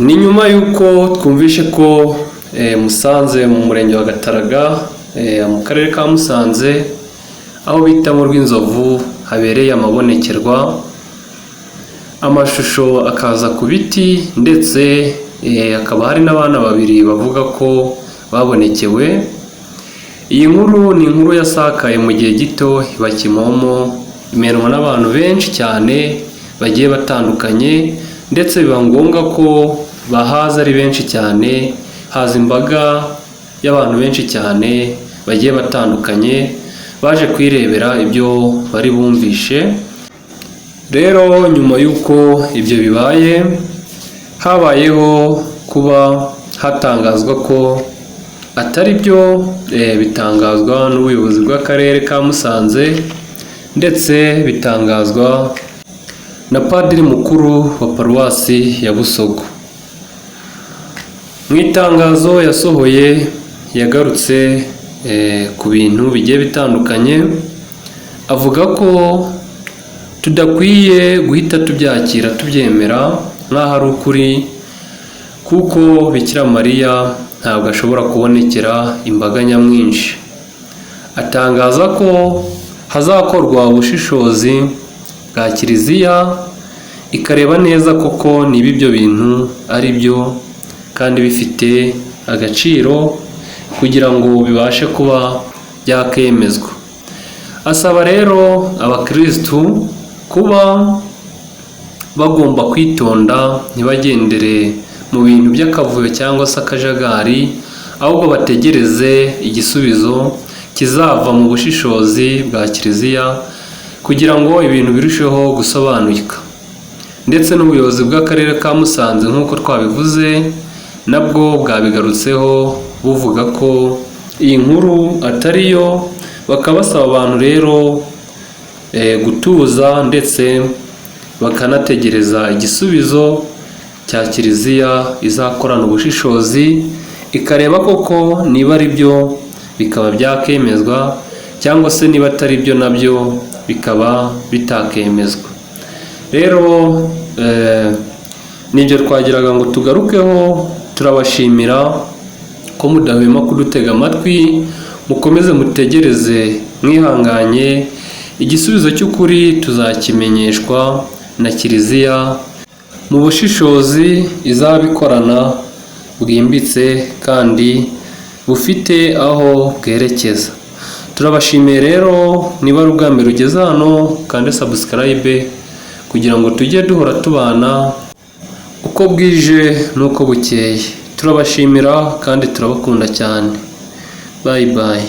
Ni nyuma yuko twumvishe ko Musanze mu murenge wa Gataraga mu karere ka Musanze aho bita mu Rwinzovu habereye amabonekerwa, amashusho akaza ku biti ndetse hakaba hari n'abana babiri bavuga ko babonekewe. Iyi nkuru ni inkuru yasakaye mu gihe gito iba Kimomo, imenwa n'abantu benshi cyane bagiye batandukanye, ndetse biba ngombwa ko bahaza ari benshi cyane, haza imbaga y'abantu benshi cyane bagiye batandukanye baje kwirebera ibyo bari bumvishe. Rero nyuma y'uko ibyo bibaye, habayeho kuba hatangazwa ko atari byo, bitangazwa n'ubuyobozi bw'akarere ka Musanze ndetse bitangazwa na Padiri mukuru wa Paruwasi ya Busogo. Mu itangazo yasohoye yagarutse ku bintu bigiye bitandukanye, avuga ko tudakwiye guhita tubyakira tubyemera nk'aho ari ukuri, kuko Bikira Mariya ntabwo ashobora kubonekera imbaga nyamwinshi. Atangaza ko hazakorwa ubushishozi bwa Kiliziya ikareba neza koko niba ibyo bintu ari byo kandi bifite agaciro kugira ngo bibashe kuba byakemezwa. Asaba rero abakirisitu kuba bagomba kwitonda, ntibagendere mu bintu by'akavuyo cyangwa se akajagari, ahubwo bategereze igisubizo kizava mu bushishozi bwa Kiliziya kugira ngo ibintu birusheho gusobanuka. Ndetse n'ubuyobozi bw'akarere ka Musanze nk'uko twabivuze nabwo bwabigarutseho buvuga ko iyi nkuru atari yo, bakaba basaba abantu rero gutuza ndetse bakanategereza igisubizo cya Kiliziya izakorana ubushishozi, ikareba koko niba ari byo bikaba byakemezwa, cyangwa se niba atari byo nabyo bikaba bitakemezwa. Rero nibyo twagiraga ngo tugarukeho. Turabashimira ko mudahwema kudutega amatwi, mukomeze mutegereze mwihanganye, igisubizo cy'ukuri tuzakimenyeshwa na Kiliziya mu bushishozi izabikorana bwimbitse kandi bufite aho bwerekeza. Turabashimiye rero, niba ari ubwa mbere ugeze hano kandi subscribe kugira ngo tujye duhora tubana uko bwije n'uko bukeye. Turabashimira kandi turabakunda cyane. Bye bye.